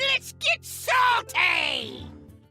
Let's get salty!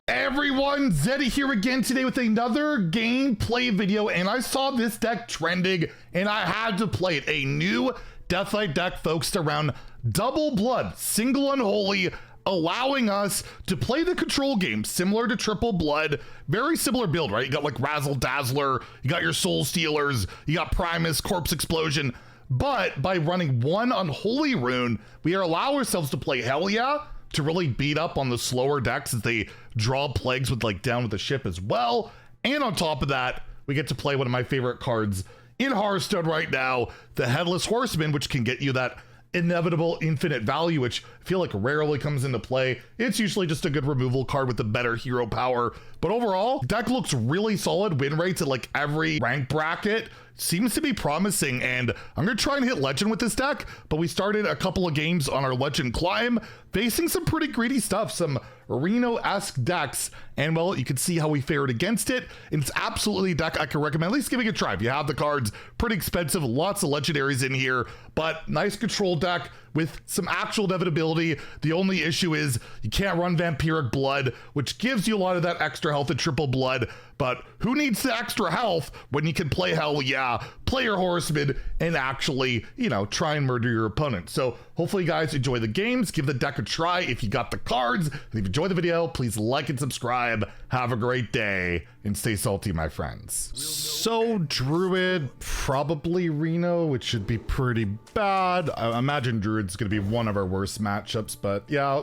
Everyone, Zeddy here again today with another gameplay video, and I saw this deck trending and I had to play it. A new Deathlight deck focused around double blood, single unholy, allowing us to play the control game similar to triple blood. Very similar build, right? You got like Razzle Dazzler, you got your Soul Stealers, you got Primus, Corpse Explosion. But by running one unholy rune, we allow ourselves to play Hell Yeah to really beat up on the slower decks as they draw plagues with like Down with the Ship as well. And on top of that, we get to play one of my favorite cards in Hearthstone right now, the Headless Horseman, which can get you that inevitable infinite value, which I feel like rarely comes into play. It's usually just a good removal card with the better hero power. But overall, deck looks really solid. Win rates at like every rank bracket seems to be promising, and I'm gonna try and hit legend with this deck. But we started a couple of games on our legend climb facing some pretty greedy stuff, some Reno-esque decks, and well, you can see how we fared against it. And it's absolutely a deck I can recommend at least giving it a try. If you have the cards, pretty expensive, lots of legendaries in here, but nice control deck with some actual inevitability. The only issue is you can't run Vampiric Blood, which gives you a lot of that extra health in triple blood, but who needs the extra health when you can play Hell Yeah, play your Horseman, and actually, you know, try and murder your opponent. So hopefully you guys enjoy the games, give the deck a try if you got the cards. And if you enjoyed the video, please like and subscribe. Have a great day and stay salty, my friends. So Druid, probably Reno, which should be pretty bad. I imagine Druid's gonna be one of our worst matchups, but yeah,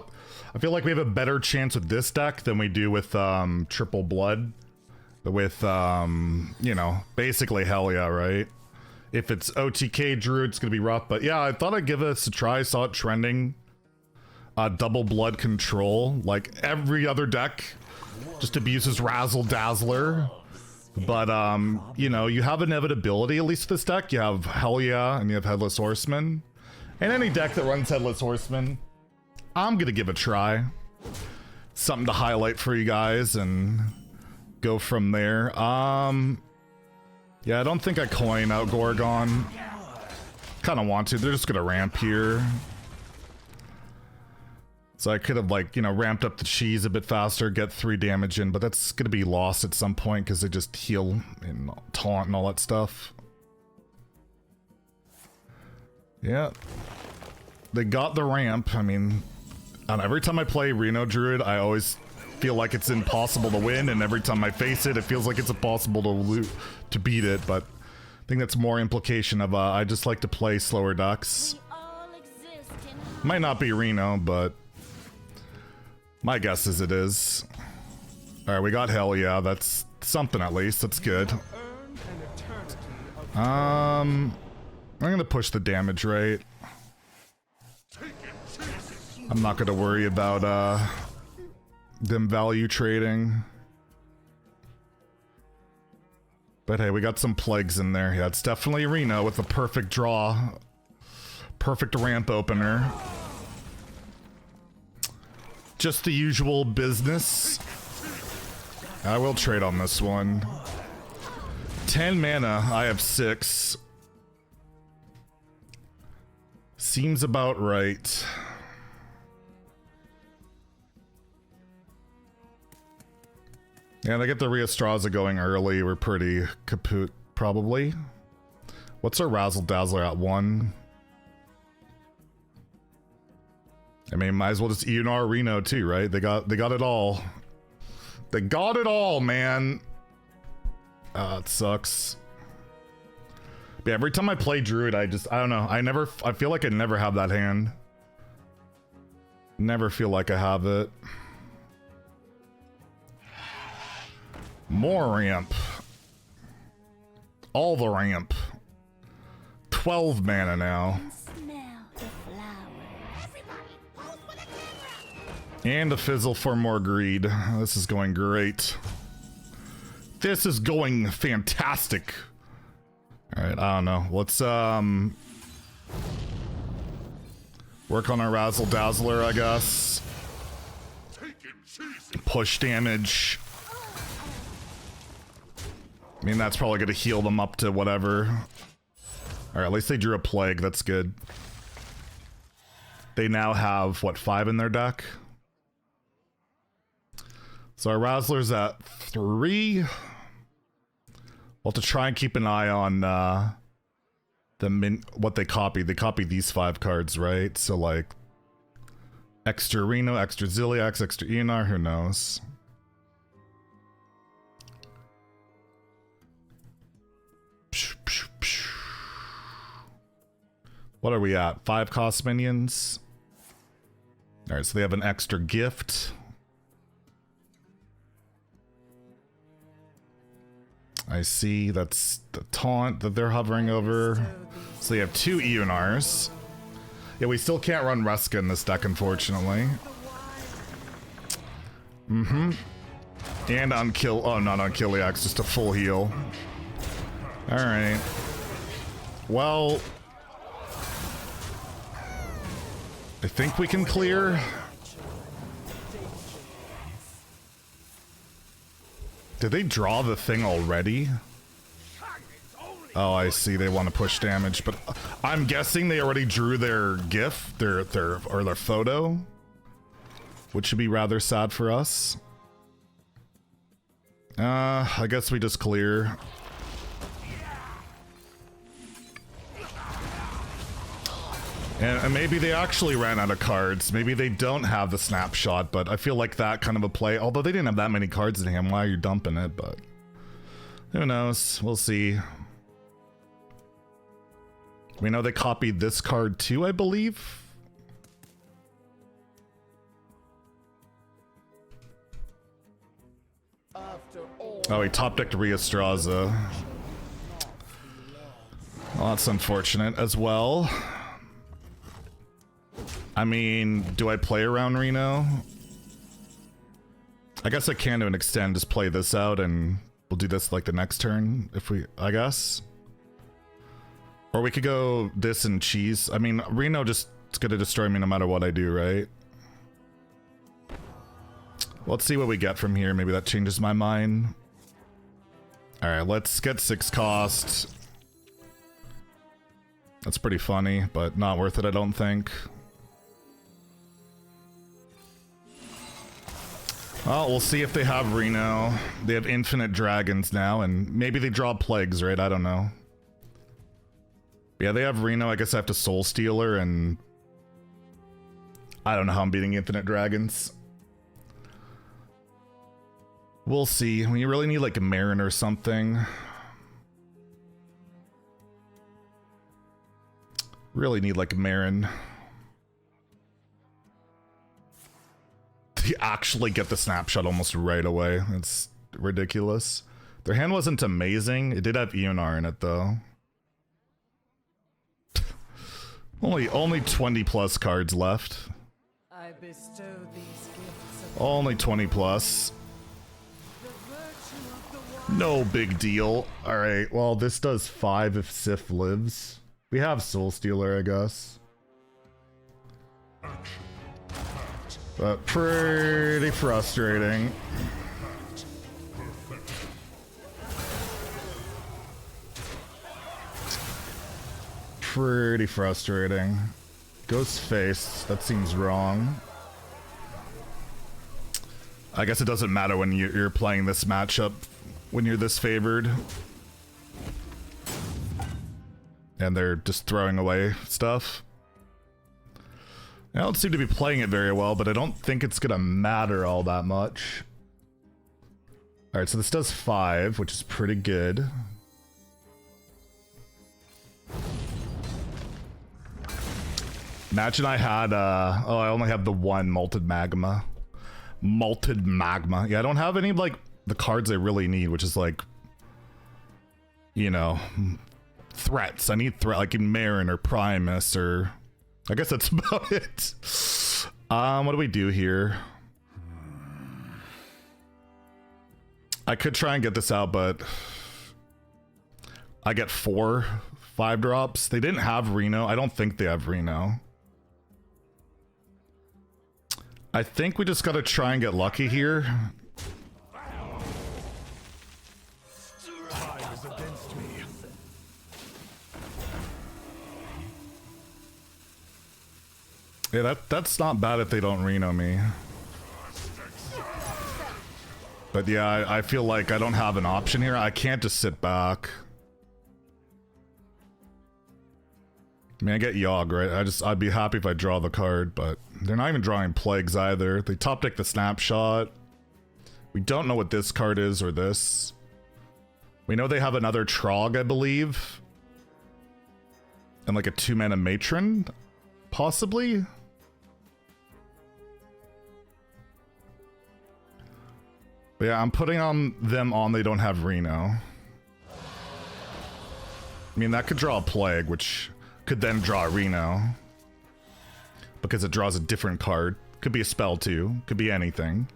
I feel like we have a better chance with this deck than we do with triple blood. With, you know, basically Hell Yeah, right? If it's OTK Druid, it's gonna be rough, but yeah, I thought I'd give this a try. Saw it trending. Double blood control, like every other deck just abuses Razzle Dazzler. But, you know, you have inevitability, at least this deck. You have Hell Yeah, and you have Headless Horseman. And any deck that runs Headless Horseman, I'm gonna give a try. Something to highlight for you guys and go from there. Yeah, I don't think I coin out Gorgon. Kind of want to. They're just gonna ramp here. So I could have, like, you know, ramped up the cheese a bit faster, get 3 damage in, but that's gonna be lost at some point because they just heal and taunt and all that stuff. Yeah. They got the ramp. I mean, every time I play Reno Druid, I always feel like it's impossible to win, and every time I face it, it feels like it's impossible to beat it. But I think that's more implication of I just like to play slower decks. Might not be Reno, but my guess is it is. All right, we got Hell Yeah. That's something at least. That's good. I'm gonna push the damage rate. I'm not gonna worry about them value trading. But hey, we got some plagues in there. Yeah, it's definitely Reno with a perfect draw. Perfect ramp opener. Just the usual business. I will trade on this one. 10 mana, I have 6. Seems about right. Yeah, they get the Rheastraza going early. We're pretty kaput, probably. What's our Razzle Dazzler at 1? I mean, might as well just ENR Reno too, right? They got it all. They got it all, man. It sucks. But yeah, every time I play Druid, I don't know. I feel like I never have that hand. Never feel like I have it. More ramp. All the ramp. 12 mana now. And a fizzle for more greed. This is going great. This is going fantastic. Alright, I don't know. Let's work on our Razzle Dazzler, I guess. Push damage. I mean, that's probably going to heal them up to whatever. Alright, at least they drew a plague. That's good. They now have, what, 5 in their deck? So our Razzler's at 3. We'll have to try and keep an eye on what they copy. They copy these 5 cards, right? So like extra Reno, extra Zilliax, extra ENR, who knows? What are we at? 5 cost minions. Alright, so they have an extra gift. I see, that's the taunt that they're hovering over. So they have 2 ENRs. Yeah, we still can't run Ruska in this deck, unfortunately. And unkill, oh, not Unkilliax, just a full heal. Alright. Well, I think we can clear. Did they draw the thing already? Oh, I see. They want to push damage, but I'm guessing they already drew their GIF, their photo, which should be rather sad for us. I guess we just clear. And maybe they actually ran out of cards. Maybe they don't have the snapshot, but I feel like that kind of a play. Although they didn't have that many cards in hand, why are you dumping it? But who knows? We'll see. We know they copied this card too, I believe. Oh, he top decked Rheastraza. Well, that's unfortunate as well. I mean, do I play around Reno? I guess I can to an extent, just play this out and we'll do this like the next turn if we, I guess. Or we could go this and cheese. I mean, Reno just is gonna destroy me no matter what I do, right? Let's see what we get from here. Maybe that changes my mind. Alright, let's get 6 cost. That's pretty funny, but not worth it, I don't think. Well, we'll see if they have Reno. They have infinite dragons now, and maybe they draw plagues, right? I don't know. Yeah, they have Reno. I guess I have to Soul Stealer, and I don't know how I'm beating infinite dragons. We'll see. When you really need like a Marin or something. Really need like a Marin. They actually get the snapshot almost right away. It's ridiculous. Their hand wasn't amazing. It did have ENR in it though. Only 20 plus cards left. I bestow these gifts Only 20 plus. No big deal. Alright, well this does 5 if Sif lives. We have Soul Stealer, I guess. But pretty frustrating. Pretty frustrating. Ghost face, that seems wrong. I guess it doesn't matter when you're playing this matchup when you're this favored. And they're just throwing away stuff. I don't seem to be playing it very well, but I don't think it's gonna matter all that much. Alright, so this does 5, which is pretty good. Imagine I had, oh, I only have the 1 Malted Magma. Malted Magma. Yeah, I don't have any, like, the cards I really need, which is, like, you know, threats. I need like in Marin or Primus or... I guess that's about it. What do we do here? I could try and get this out, but... I get 4 5-drops. They didn't have Reno. I don't think they have Reno. I think we just gotta try and get lucky here. Yeah, that's not bad if they don't Reno me. But yeah, I feel like I don't have an option here. I can't just sit back. I mean, I get Yogg, right? I'd be happy if I draw the card, but they're not even drawing Plagues either. They top deck the Snapshot. We don't know what this card is or this. We know they have another Trog, I believe. And like a 2-mana Matron, possibly? But yeah, I'm putting them on they don't have Reno. I mean, that could draw a Plague, which could then draw a Reno. Because it draws a different card. Could be a spell too. Could be anything.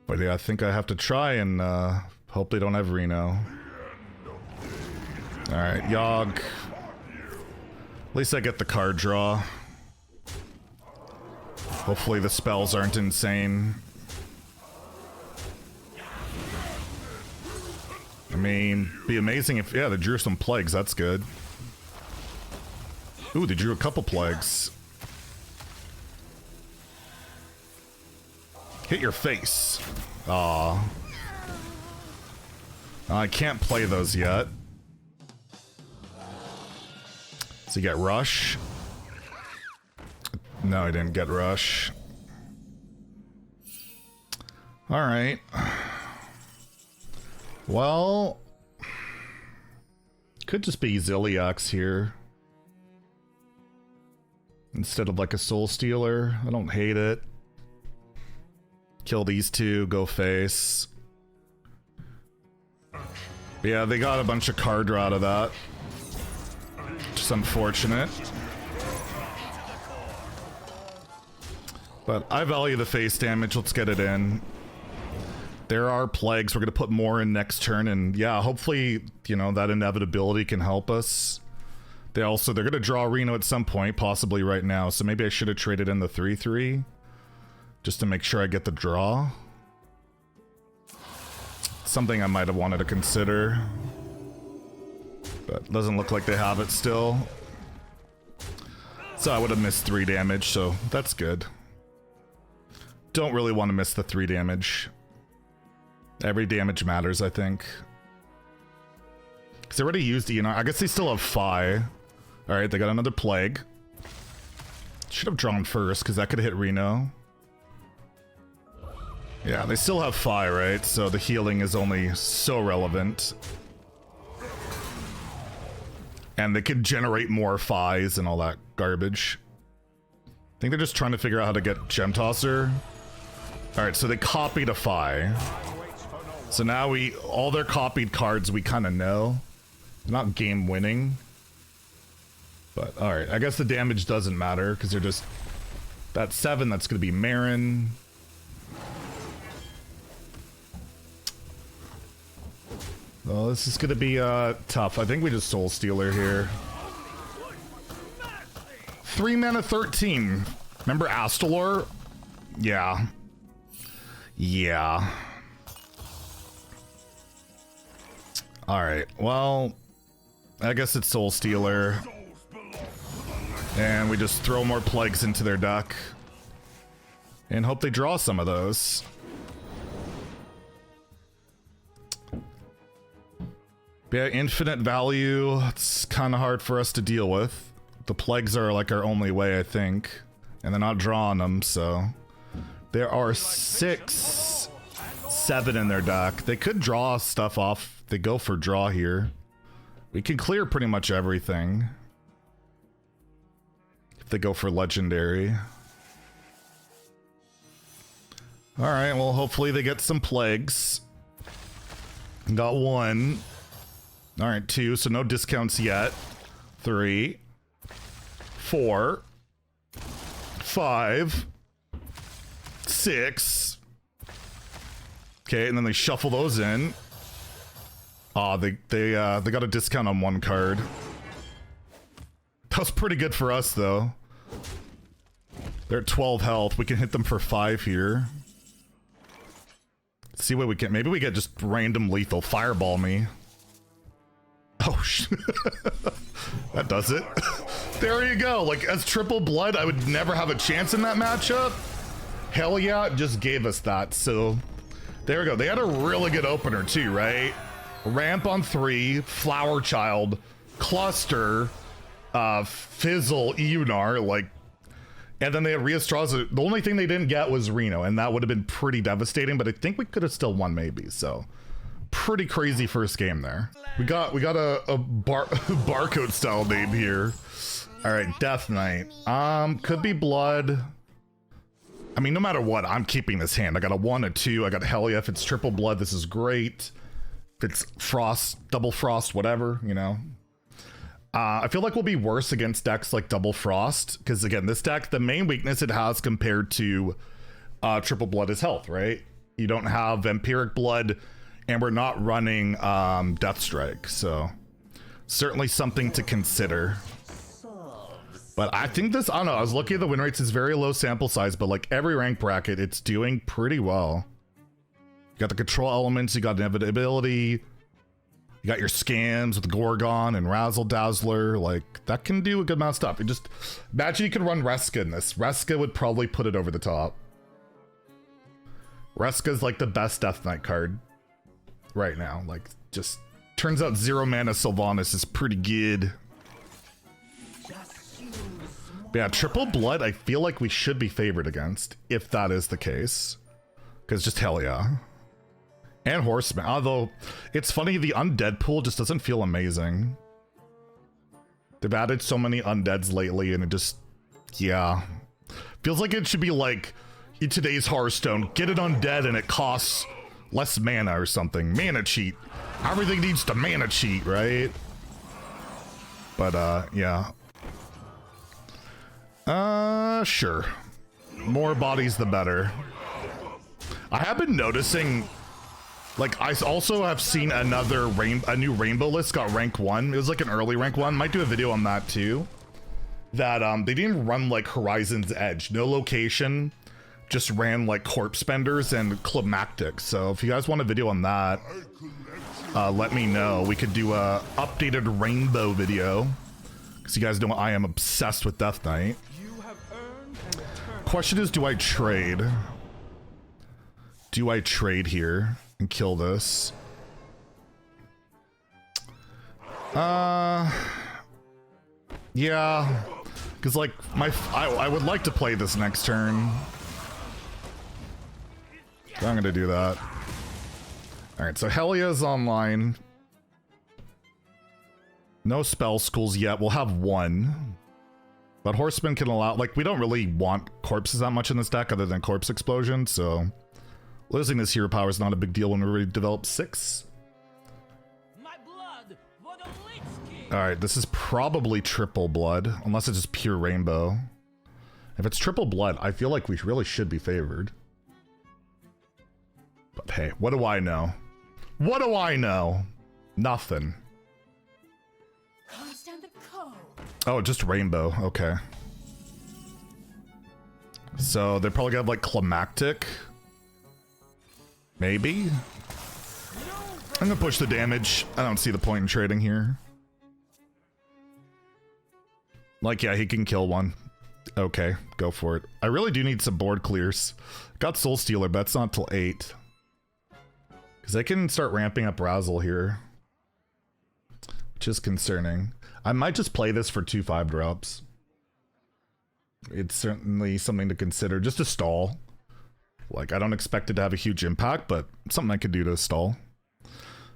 But yeah, I think I have to try and hope they don't have Reno. Alright, Yogg. At least I get the card draw. Hopefully the spells aren't insane. I mean, be amazing if, yeah, they drew some Plagues, that's good. Ooh, they drew a couple Plagues. Hit your face. Aw. I can't play those yet. Does he get Rush? No, he didn't get Rush. Alright. Well, could just be Zilliax here. Instead of like a Soul Stealer. I don't hate it. Kill these two, go face. Yeah, they got a bunch of card draw out of that. Just unfortunate. But I value the face damage, let's get it in. There are Plagues, we're gonna put more in next turn, and yeah, hopefully, you know, that inevitability can help us. They're gonna draw Reno at some point, possibly right now, so maybe I should have traded in the 3/3. Just to make sure I get the draw. Something I might have wanted to consider. But doesn't look like they have it still. So I would have missed 3 damage, so that's good. Don't really want to miss the 3 damage. Every damage matters, I think. Because they already used ENR. I guess they still have Phi. Alright, they got another Plague. Should have drawn first, because that could hit Reno. Yeah, they still have Phi, right? So the healing is only so relevant. And they could generate more Phis and all that garbage. I think they're just trying to figure out how to get Gem Tosser. Alright, so they copied a Phi. So now all their copied cards we kind of know. They're not game winning. But alright, I guess the damage doesn't matter because they're just... That 7, that's going to be Marin. Well, this is going to be tough. I think we just Soul Stealer here. 3 mana 13. Remember Astalor? Yeah. Yeah. Alright, well, I guess it's Soul Stealer. And we just throw more Plagues into their deck. And hope they draw some of those. Yeah, infinite value, it's kind of hard for us to deal with. The Plagues are like our only way, I think. And they're not drawing them, so... There are 6, 7 in their deck. They could draw stuff off. They go for draw here. We can clear pretty much everything. If they go for legendary. Alright, well hopefully they get some Plagues. Got 1. Alright, 2, so no discounts yet. 3. 4. 5. 6. Okay, and then they shuffle those in. Aw, they got a discount on 1 card. That was pretty good for us, though. They're at 12 health. We can hit them for 5 here. Let's see what we get. Maybe we get just random lethal. Fireball me. Oh, that does it. There you go. Like, as triple blood, I would never have a chance in that matchup. Hell yeah, it just gave us that. So there we go. They had a really good opener too, right? Ramp on 3, Flower Child, Cluster, Fizzle, Eunar, like, and then they had Riastraza. The only thing they didn't get was Reno, and that would have been pretty devastating, but I think we could have still won maybe. So pretty crazy first game there. We got a barcode style name here. All right, Death Knight. Could be blood. I mean, no matter what, I'm keeping this hand. I got a 1, a 2. I got Hell yeah. If it's triple blood, this is great. If it's frost, double frost, whatever, you know. I feel like we'll be worse against decks like double frost, because again, this deck, the main weakness it has compared to triple blood is health, right? You don't have vampiric blood, and we're not running Death Strike, so certainly something to consider. But I think this, I don't know, I was looking at the win rates, it's very low sample size, but like every rank bracket, it's doing pretty well. You got the control elements, you got inevitability, you got your scams with Gorgon and Razzle Dazzler, like that can do a good amount of stuff. You just imagine you could run Reska in this. Reska would probably put it over the top. Reska's like the best Death Knight card right now. Like, just turns out 0 mana Sylvanas is pretty good. But yeah, triple blood, I feel like we should be favored against, if that is the case. Because just hell yeah. And Horseman, although it's funny, the undead pool just doesn't feel amazing. They've added so many undeads lately, and it just, yeah. Feels like it should be like, in today's Hearthstone, get it undead and it costs less mana or something. Mana cheat. Everything needs to mana cheat, right? But, yeah. Sure. More bodies, the better. I have been noticing, like, I also have seen a new rainbow list got rank 1. It was like an early rank 1. Might do a video on that too. That, they didn't run like Horizon's Edge. No location. Just ran like Corpse Spenders and Climactic. So if you guys want a video on that, let me know. We could do a updated rainbow video. Because you guys know I am obsessed with Death Knight. Question is, do I trade? Do I trade here and kill this? Yeah. Because like I would like to play this next turn. So I'm gonna do that. Alright, so Helia's online. No spell schools yet. We'll have 1. But Horseman can allow, like, we don't really want corpses that much in this deck other than Corpse Explosion, so losing this hero power is not a big deal when we already develop 6. Alright, this is probably triple blood, unless it's just pure rainbow. If it's triple blood, I feel like we really should be favored. But hey, what do I know? What do I know? Nothing. Oh, just rainbow. Okay. So they're probably gonna have like Climactic. Maybe? I'm gonna push the damage. I don't see the point in trading here. Like, yeah, he can kill one. Okay, go for it. I really do need some board clears. Got Soul Stealer, but that's not till 8. Because I can start ramping up Razzle here. Which is concerning. I might just play this for 2/5 drops. It's certainly something to consider. Just to stall. Like, I don't expect it to have a huge impact, but something I could do to stall.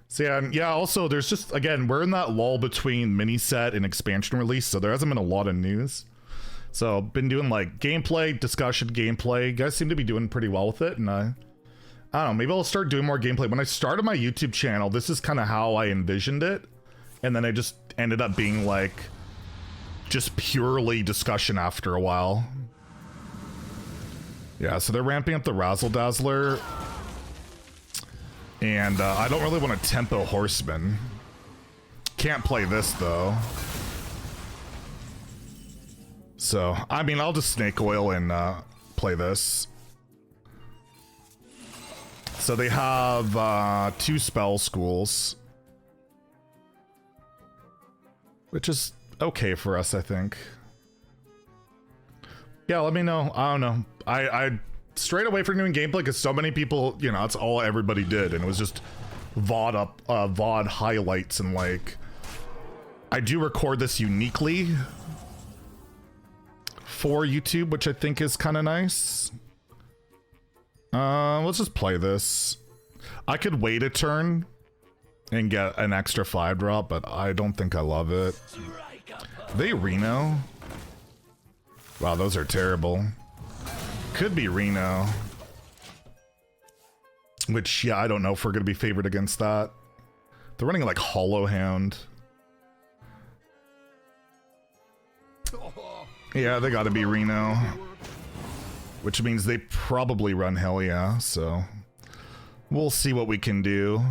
So yeah, also there's just, again, we're in that lull between mini set and expansion release, so there hasn't been a lot of news. So been doing like gameplay, discussion, gameplay. You guys seem to be doing pretty well with it, and I don't know, maybe I'll start doing more gameplay. When I started my YouTube channel, this is kind of how I envisioned it, and then I just ended up being like just purely discussion after a while. Yeah, so they're ramping up the Razzle Dazzler. And I don't really want a tempo Horseman. Can't play this though. So, I mean, I'll just Snake Oil and play this. So they have 2 spell schools. Which is okay for us, I think. Yeah, let me know. I don't know. I straight away from doing gameplay because so many people, you know, that's all everybody did, and it was just VOD highlights, and like, I do record this uniquely for YouTube, which I think is kind of nice. Let's just play this. I could wait a turn and get an extra 5-drop, but I don't think I love it. They Reno? Wow, those are terrible. Could be Reno. Which, yeah, I don't know if we're going to be favored against that. They're running like Hollow Hound. Yeah, they got to be Reno. Which means they probably run Hell Yeah, so we'll see what we can do.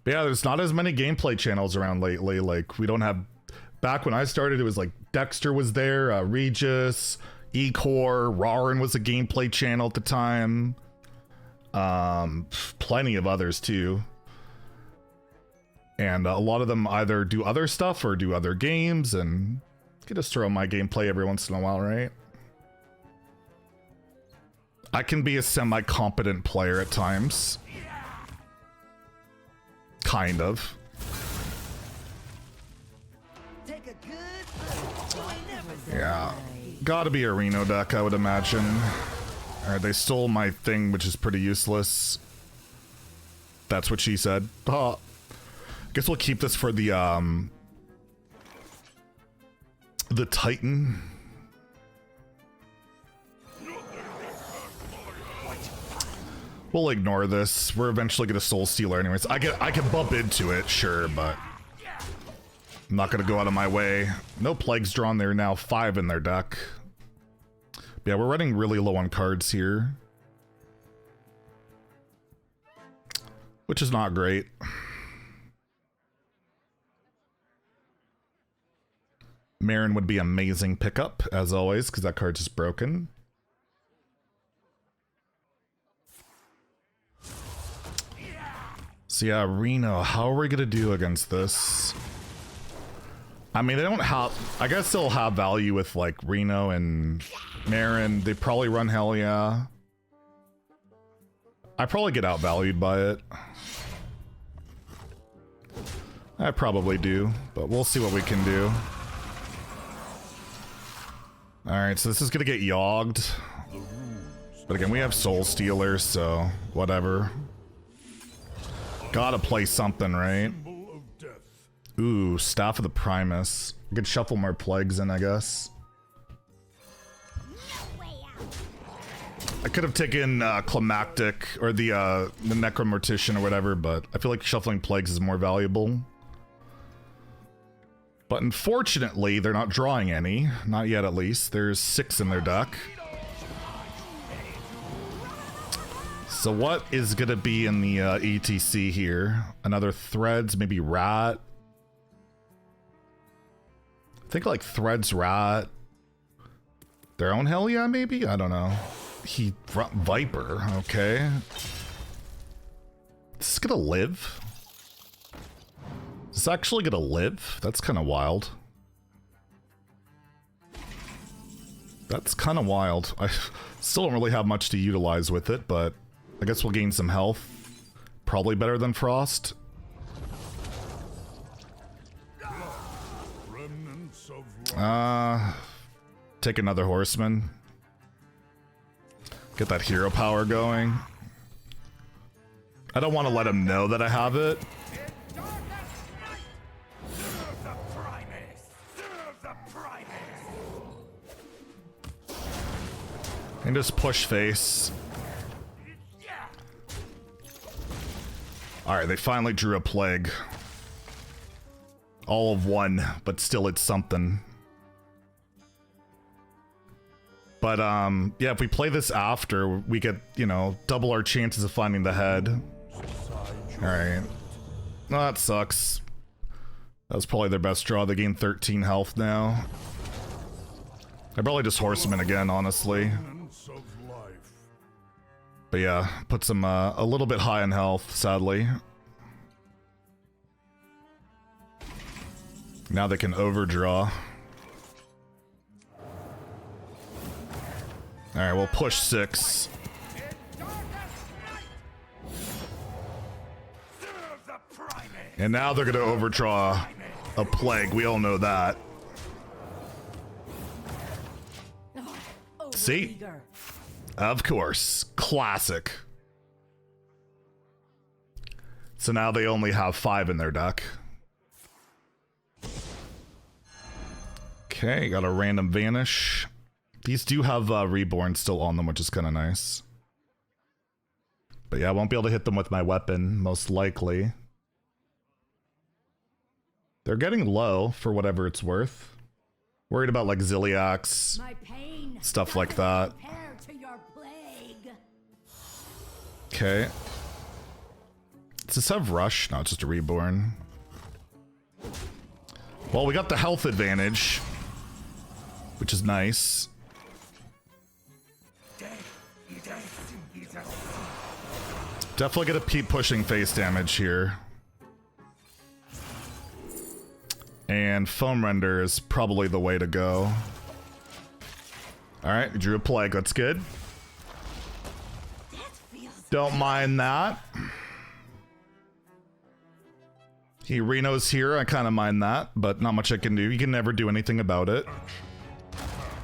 But yeah, there's not as many gameplay channels around lately. Like, we don't have... Back when I started, it was like Dexter was there, Regis, E-Core, Rarin was a gameplay channel at the time. Plenty of others too. And a lot of them either do other stuff or do other games, and I just throw my gameplay every once in a while, right? I can be a semi-competent player at times. Kind of. Yeah. Gotta be a Reno deck, I would imagine. Alright, they stole my thing, which is pretty useless. That's what she said. Oh. Guess we'll keep this for the Titan. We'll ignore this. We're eventually gonna Soul Stealer anyways. I can bump into it, sure, but I'm not gonna go out of my way. No plagues drawn there now. 5 in their deck. Yeah, we're running really low on cards here, which is not great. Marin would be amazing pickup, as always, because that card's just broken. So yeah, Reno, how are we gonna do against this? I mean, they don't have... I guess they'll have value with, like, Reno and Marin. They probably run Hell Yeah. I probably get outvalued by it. I probably do, but we'll see what we can do. Alright, so this is gonna get yogged. But again, we have Soul Stealers, so whatever. Gotta play something, right? Ooh, Staff of the Primus. I could shuffle more plagues in, I guess. I could have taken Climactic or the Necromortician or whatever, but I feel like shuffling plagues is more valuable. But unfortunately, they're not drawing any. Not yet, at least. There's 6 in their deck. So what is going to be in the ETC here? Another Threads, maybe Rat. I think like Threads, Rat. Their own Hell Yeah, maybe? I don't know. Viper, okay. This is going to live? Is this actually gonna live? That's kind of wild. That's kind of wild. I still don't really have much to utilize with it, but I guess we'll gain some health. Probably better than Frost. Take another Horseman. Get that hero power going. I don't want to let him know that I have it. And just push face. Alright, they finally drew a plague. All of 1, but still it's something. But, yeah, if we play this after, we get, you know, double our chances of finding the head. Alright. No, that sucks. That was probably their best draw. They gain 13 health now. I probably just Horseman again, honestly. But yeah, puts them a little bit high in health, sadly. Now they can overdraw. Alright, we'll push 6. And now they're gonna overdraw a plague. We all know that. See? Of course. Classic. So now they only have 5 in their deck. Okay, got a random vanish. These do have reborn still on them, which is kind of nice. But yeah, I won't be able to hit them with my weapon, most likely. They're getting low for whatever it's worth. Worried about like Zilliax, stuff like that. Okay. Does this have rush? No, it's just a reborn. Well, we got the health advantage, which is nice. Definitely gonna keep pushing face damage here. And foam render is probably the way to go. Alright, we drew a plague, that's good. Don't mind that. Reno's here, I kind of mind that, but not much I can do. You can never do anything about it.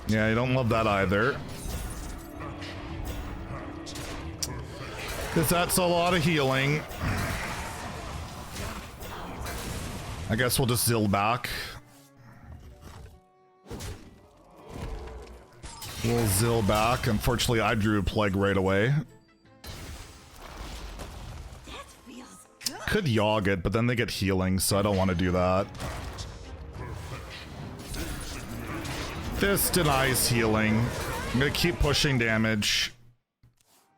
Yeah, you don't love that either. Because that's a lot of healing. I guess we'll just zill back. We'll zill back. Unfortunately, I drew a plague right away. Could yog it, but then they get healing, so I don't want to do that. This denies healing. I'm gonna keep pushing damage.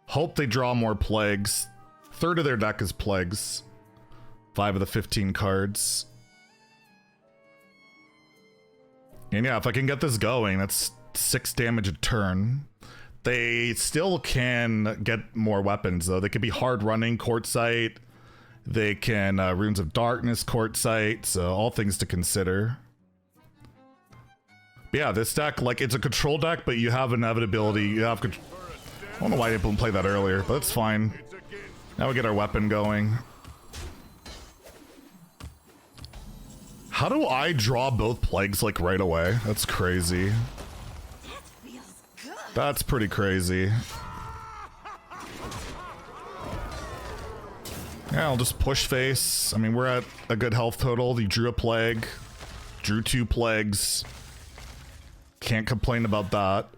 Hope they draw more plagues. Third of their deck is plagues. 5 of the 15 cards. And yeah, if I can get this going, that's 6 damage a turn. They still can get more weapons, though. They could be hard running Quartzite. They can Runes of Darkness Quartzite, so all things to consider. But yeah, this deck, like, it's a control deck, but you have inevitability. You have I don't know why I didn't play that earlier, but it's fine. Now we get our weapon going. How do I draw both plagues, like, right away? That's crazy. That's pretty crazy. Yeah, I'll just push face. I mean, we're at a good health total. You drew a plague. Drew 2 plagues. Can't complain about that.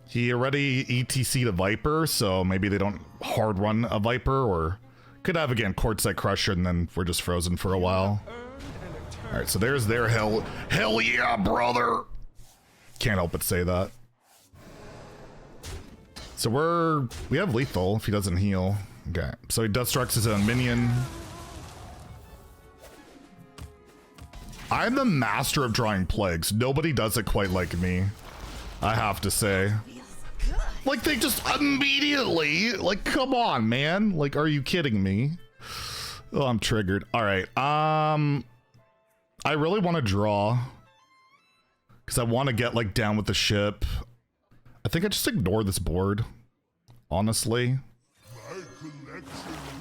He already ETC'd a Viper, so maybe they don't hard run a Viper, or could have, again, Quartzite Crusher, and then we're just frozen for a while. Alright, so there's their hell yeah, brother! Can't help but say that. So we have lethal if he doesn't heal. Okay, so he Deathstrucks his own minion. I'm the master of drawing plagues. Nobody does it quite like me, I have to say. Like, they just immediately, like, come on, man. Like, are you kidding me? Oh, I'm triggered. All right. I really want to draw because I want to get, like, down with the ship. I think I just ignore this board, honestly.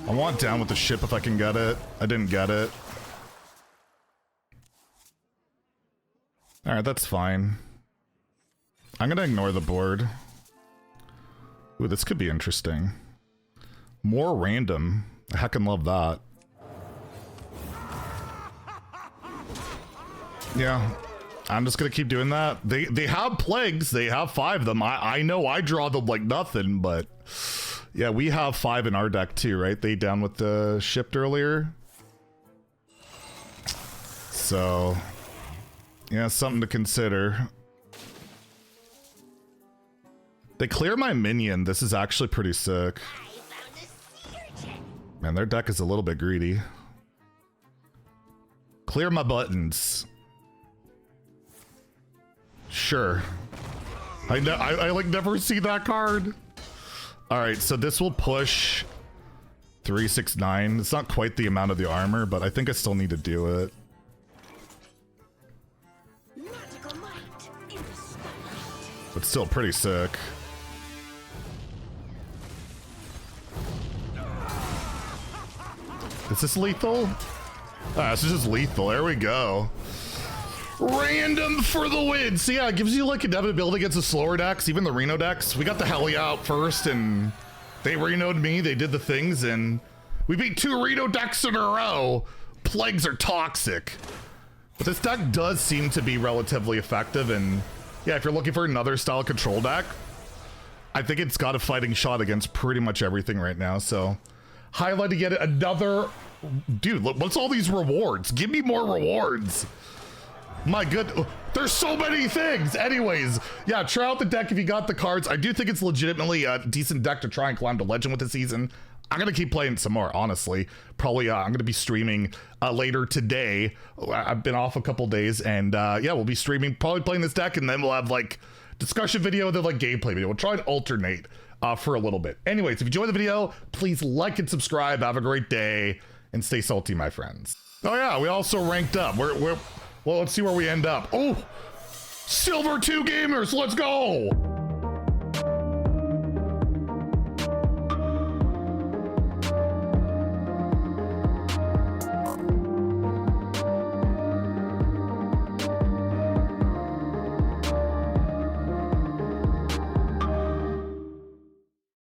I want down with the ship if I can get it. I didn't get it. All right, that's fine. I'm gonna ignore the board. Ooh, this could be interesting. More random. I heckin' love that. Yeah, I'm just gonna keep doing that. They have plagues. They have 5 of them. I know I draw them like nothing, but yeah, we have 5 in our deck too, right? They down with the shipped earlier. So yeah, something to consider. They clear my minion. This is actually pretty sick. Man, their deck is a little bit greedy. Clear my buttons. Sure. I like never see that card. All right, so this will push 369. It's not quite the amount of the armor, but I think I still need to do it. but still pretty sick. Is this lethal? Ah, this is just lethal. There we go. Random for the win. So yeah, it gives you like inevitability against the slower decks, even the Reno decks. We got the Helly out first, and they Reno'd me. They did the things, and we beat 2 Reno decks in a row. Plagues are toxic. But this deck does seem to be relatively effective, and yeah, if you're looking for another style control deck, I think it's got a fighting shot against pretty much everything right now. So highlighting yet another, dude, look, what's all these rewards? Give me more rewards. My good, there's so many things. Anyways, yeah, try out the deck if you got the cards. I do think it's legitimately a decent deck to try and climb to legend with this season. I'm gonna keep playing some more, honestly. Probably I'm gonna be streaming later today. I've been off a couple days, and yeah, we'll be streaming, probably playing this deck, and then we'll have like discussion video, then like gameplay video. We'll try and alternate for a little bit. Anyways, if you enjoyed the video, please like and subscribe. Have a great day, and stay salty, my friends. Oh yeah, we also ranked up. Well, let's see where we end up. Oh, Silver 2 gamers, let's go.